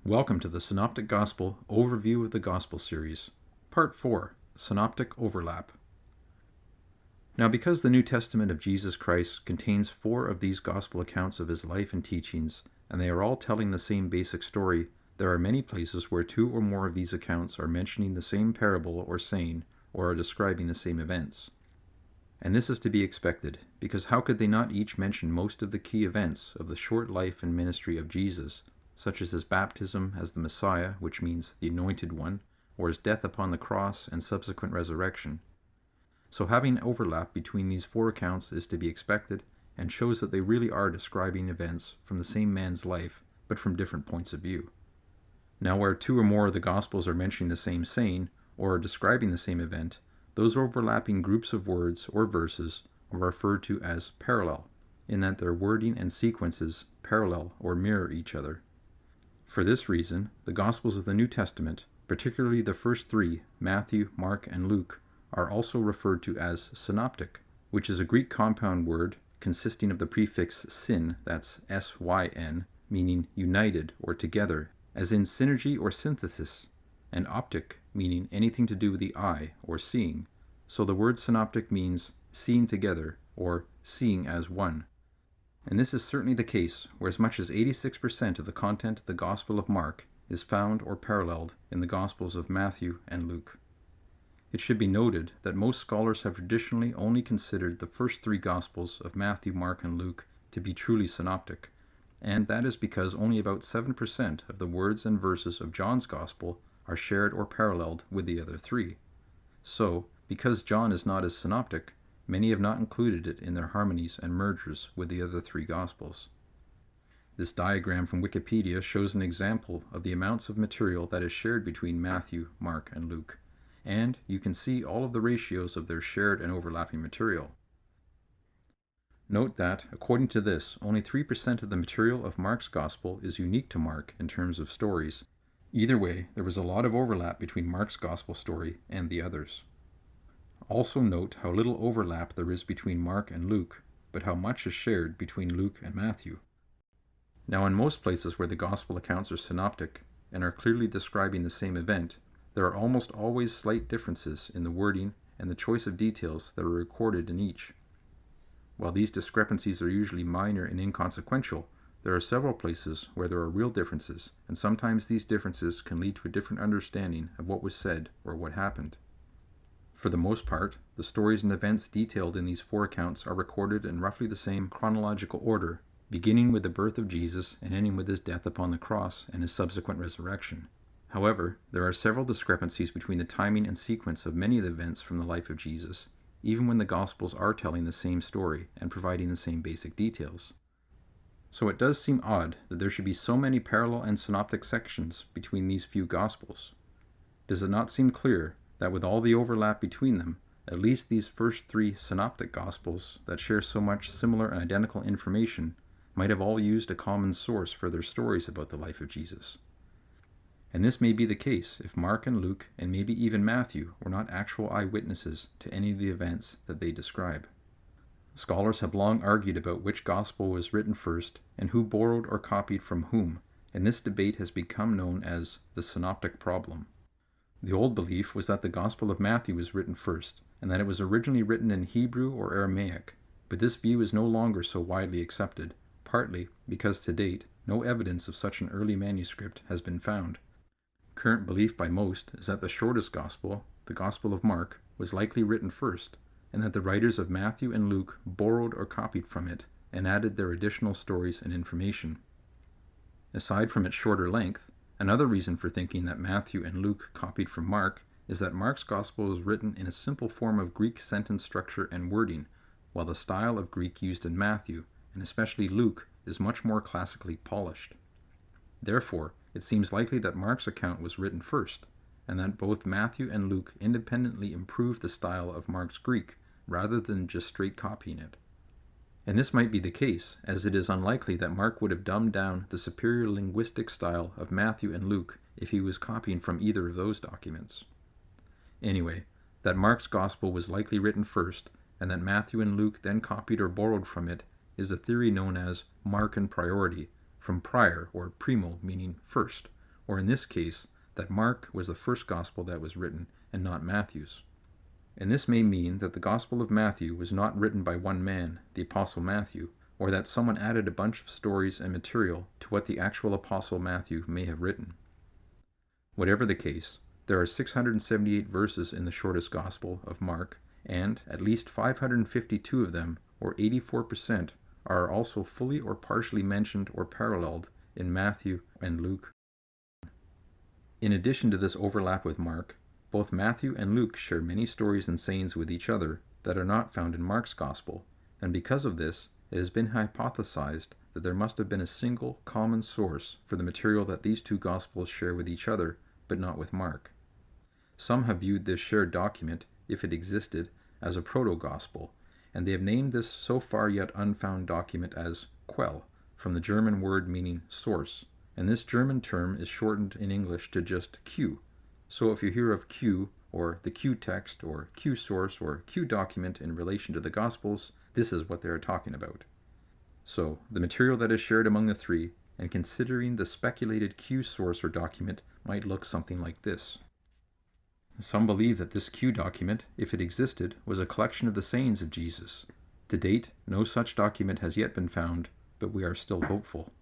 Welcome to the Synoptic Gospel Overview of the Gospel Series, Part 4, Synoptic Overlap. Now, because the New Testament of Jesus Christ contains 4 of these Gospel accounts of his life and teachings, and they are all telling the same basic story, there are many places where 2 or more of these accounts are mentioning the same parable or saying, or are describing the same events. And this is to be expected, because how could they not each mention most of the key events of the short life and ministry of Jesus, such as his baptism as the Messiah, which means the Anointed One, or his death upon the cross and subsequent resurrection. So having overlap between these 4 accounts is to be expected, and shows that they really are describing events from the same man's life, but from different points of view. Now where 2 or more of the Gospels are mentioning the same saying, or are describing the same event, those overlapping groups of words or verses are referred to as parallel, in that their wording and sequences parallel or mirror each other. For this reason, the Gospels of the New Testament, particularly the first 3, Matthew, Mark, and Luke, are also referred to as synoptic, which is a Greek compound word consisting of the prefix syn, that's S-Y-N, meaning united or together, as in synergy or synthesis, and optic, meaning anything to do with the eye or seeing. So the word synoptic means seeing together or seeing as one. And this is certainly the case where as much as 86% of the content of the Gospel of Mark is found or paralleled in the Gospels of Matthew and Luke. It should be noted that most scholars have traditionally only considered the first 3 Gospels of Matthew, Mark, and Luke to be truly synoptic, and that is because only about 7% of the words and verses of John's Gospel are shared or paralleled with the other 3. So, because John is not as synoptic, many have not included it in their harmonies and mergers with the other 3 Gospels. This diagram from Wikipedia shows an example of the amounts of material that is shared between Matthew, Mark, and Luke, and you can see all of the ratios of their shared and overlapping material. Note that, according to this, only 3% of the material of Mark's Gospel is unique to Mark in terms of stories. Either way, there was a lot of overlap between Mark's Gospel story and the others. Also note how little overlap there is between Mark and Luke, but how much is shared between Luke and Matthew. Now, in most places where the Gospel accounts are synoptic and are clearly describing the same event, there are almost always slight differences in the wording and the choice of details that are recorded in each. While these discrepancies are usually minor and inconsequential, there are several places where there are real differences, and sometimes these differences can lead to a different understanding of what was said or what happened. For the most part, the stories and events detailed in these 4 accounts are recorded in roughly the same chronological order, beginning with the birth of Jesus and ending with his death upon the cross and his subsequent resurrection. However, there are several discrepancies between the timing and sequence of many of the events from the life of Jesus, even when the Gospels are telling the same story and providing the same basic details. So it does seem odd that there should be so many parallel and synoptic sections between these few Gospels. Does it not seem clear that with all the overlap between them, at least these first 3 synoptic Gospels that share so much similar and identical information might have all used a common source for their stories about the life of Jesus? And this may be the case if Mark and Luke, and maybe even Matthew, were not actual eyewitnesses to any of the events that they describe. Scholars have long argued about which Gospel was written first and who borrowed or copied from whom, and this debate has become known as the synoptic problem. The old belief was that the Gospel of Matthew was written first, and that it was originally written in Hebrew or Aramaic, but this view is no longer so widely accepted, partly because to date no evidence of such an early manuscript has been found. Current belief by most is that the shortest Gospel, the Gospel of Mark, was likely written first, and that the writers of Matthew and Luke borrowed or copied from it and added their additional stories and information. Aside from its shorter length, another reason for thinking that Matthew and Luke copied from Mark is that Mark's Gospel is written in a simple form of Greek sentence structure and wording, while the style of Greek used in Matthew, and especially Luke, is much more classically polished. Therefore, it seems likely that Mark's account was written first, and that both Matthew and Luke independently improved the style of Mark's Greek, rather than just straight copying it. And this might be the case, as it is unlikely that Mark would have dumbed down the superior linguistic style of Matthew and Luke if he was copying from either of those documents. Anyway, that Mark's Gospel was likely written first, and that Matthew and Luke then copied or borrowed from it, is a theory known as Markan priority, from prior or primo meaning first, or in this case, that Mark was the first gospel that was written and not Matthew's. And this may mean that the Gospel of Matthew was not written by one man, the Apostle Matthew, or that someone added a bunch of stories and material to what the actual Apostle Matthew may have written. Whatever the case, there are 678 verses in the shortest Gospel of Mark, and at least 552 of them, or 84%, are also fully or partially mentioned or paralleled in Matthew and Luke. In addition to this overlap with Mark, both Matthew and Luke share many stories and sayings with each other that are not found in Mark's Gospel, and because of this, it has been hypothesized that there must have been a single common source for the material that these two Gospels share with each other, but not with Mark. Some have viewed this shared document, if it existed, as a proto-gospel, and they have named this so far yet unfound document as Quell, from the German word meaning source, and this German term is shortened in English to just Q. So if you hear of Q, or the Q text, or Q source, or Q document in relation to the Gospels, this is what they are talking about. So, the material that is shared among the three, and considering the speculated Q source or document, might look something like this. Some believe that this Q document, if it existed, was a collection of the sayings of Jesus. To date, no such document has yet been found, but we are still hopeful.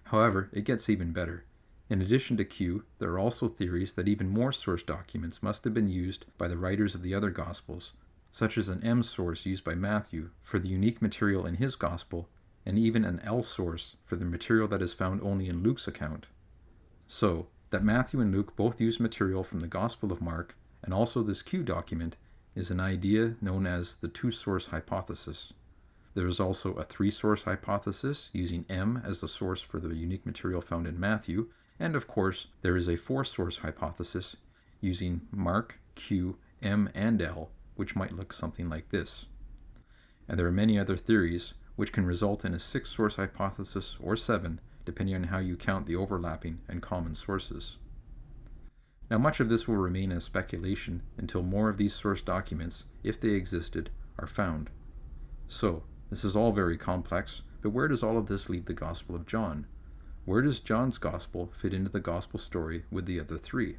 However, it gets even better. In addition to Q, there are also theories that even more source documents must have been used by the writers of the other Gospels, such as an M source used by Matthew for the unique material in his Gospel, and even an L source for the material that is found only in Luke's account. So, that Matthew and Luke both use material from the Gospel of Mark, and also this Q document, is an idea known as the two-source hypothesis. There is also a three-source hypothesis, using M as the source for the unique material found in Matthew, and of course, there is a four-source hypothesis, using Mark, Q, M, and L, which might look something like this. And there are many other theories, which can result in a six-source hypothesis or seven, depending on how you count the overlapping and common sources. Now, much of this will remain as speculation until more of these source documents, if they existed, are found. So, this is all very complex, but where does all of this leave the Gospel of John? Where does John's Gospel fit into the Gospel story with the other three?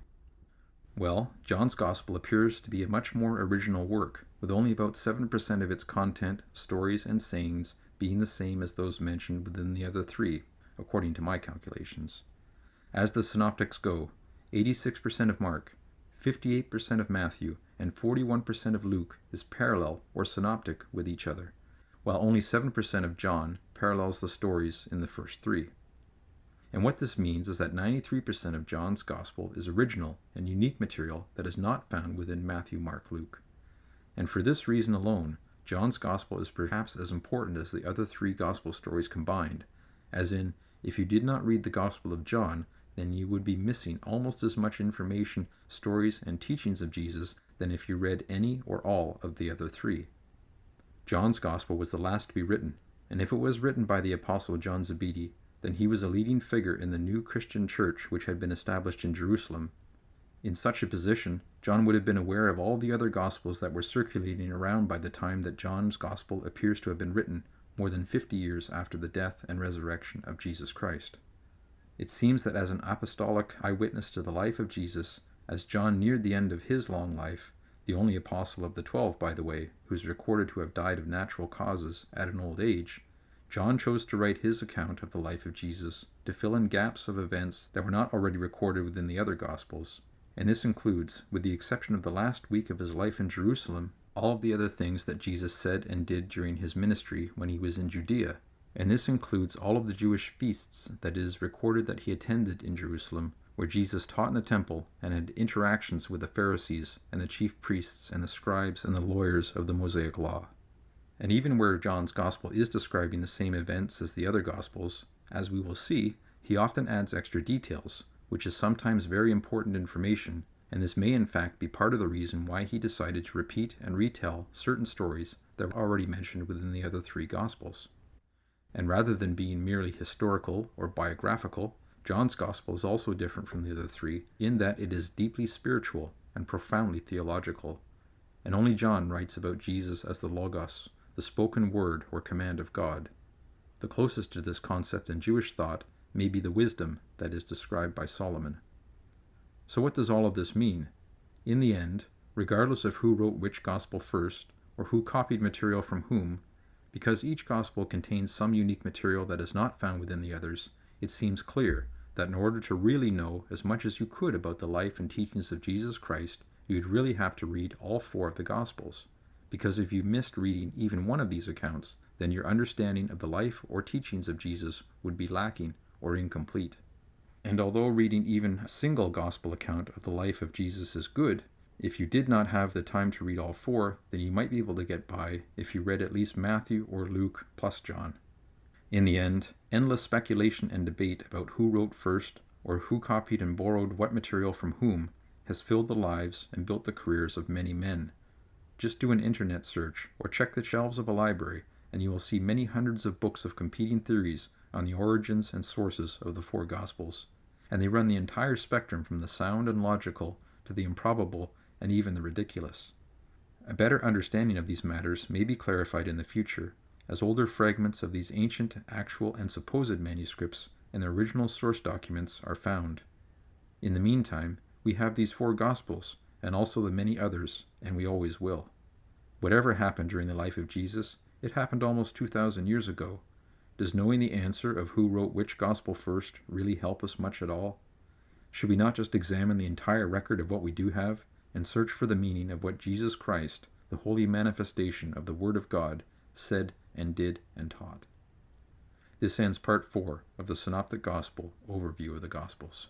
Well, John's Gospel appears to be a much more original work, with only about 7% of its content, stories, and sayings being the same as those mentioned within the other three, according to my calculations. As the synoptics go, 86% of Mark, 58% of Matthew, and 41% of Luke is parallel or synoptic with each other, while only 7% of John parallels the stories in the first three. And what this means is that 93% of John's Gospel is original and unique material that is not found within Matthew, Mark, Luke. And for this reason alone, John's Gospel is perhaps as important as the other three Gospel stories combined, as in, if you did not read the Gospel of John, then you would be missing almost as much information, stories, and teachings of Jesus than if you read any or all of the other three. John's Gospel was the last to be written, and if it was written by the Apostle John Zebedee, then he was a leading figure in the new Christian church which had been established in Jerusalem. In such a position, John would have been aware of all the other Gospels that were circulating around by the time that John's Gospel appears to have been written, more than 50 years after the death and resurrection of Jesus Christ. It seems that as an apostolic eyewitness to the life of Jesus, as John neared the end of his long life, the only apostle of the 12, by the way, who is recorded to have died of natural causes at an old age, John chose to write his account of the life of Jesus to fill in gaps of events that were not already recorded within the other Gospels, and this includes, with the exception of the last week of his life in Jerusalem, all of the other things that Jesus said and did during his ministry when he was in Judea, and this includes all of the Jewish feasts that it is recorded that he attended in Jerusalem, where Jesus taught in the temple and had interactions with the Pharisees and the chief priests and the scribes and the lawyers of the Mosaic law. And even where John's Gospel is describing the same events as the other Gospels, as we will see, he often adds extra details, which is sometimes very important information, and this may in fact be part of the reason why he decided to repeat and retell certain stories that were already mentioned within the other three Gospels. And rather than being merely historical or biographical, John's Gospel is also different from the other three in that it is deeply spiritual and profoundly theological. And only John writes about Jesus as the Logos, the spoken word or command of God. The closest to this concept in Jewish thought may be the wisdom that is described by Solomon. So what does all of this mean? In the end, regardless of who wrote which gospel first, or who copied material from whom, because each gospel contains some unique material that is not found within the others, it seems clear that in order to really know as much as you could about the life and teachings of Jesus Christ, you would really have to read all 4 of the Gospels. Because if you missed reading even one of these accounts, then your understanding of the life or teachings of Jesus would be lacking or incomplete. And although reading even a single Gospel account of the life of Jesus is good, if you did not have the time to read all 4, then you might be able to get by if you read at least Matthew or Luke plus John. In the end, endless speculation and debate about who wrote first or who copied and borrowed what material from whom has filled the lives and built the careers of many men. Just do an internet search or check the shelves of a library and you will see many hundreds of books of competing theories on the origins and sources of the 4 Gospels, and they run the entire spectrum from the sound and logical to the improbable and even the ridiculous. A better understanding of these matters may be clarified in the future, as older fragments of these ancient, actual, and supposed manuscripts and their original source documents are found. In the meantime, we have these 4 Gospels, and also the many others, and we always will. Whatever happened during the life of Jesus, it happened almost 2,000 years ago. Does knowing the answer of who wrote which Gospel first really help us much at all? Should we not just examine the entire record of what we do have, and search for the meaning of what Jesus Christ, the holy manifestation of the Word of God, said and did and taught? This ends Part 4 of the Synoptic Gospel Overview of the Gospels.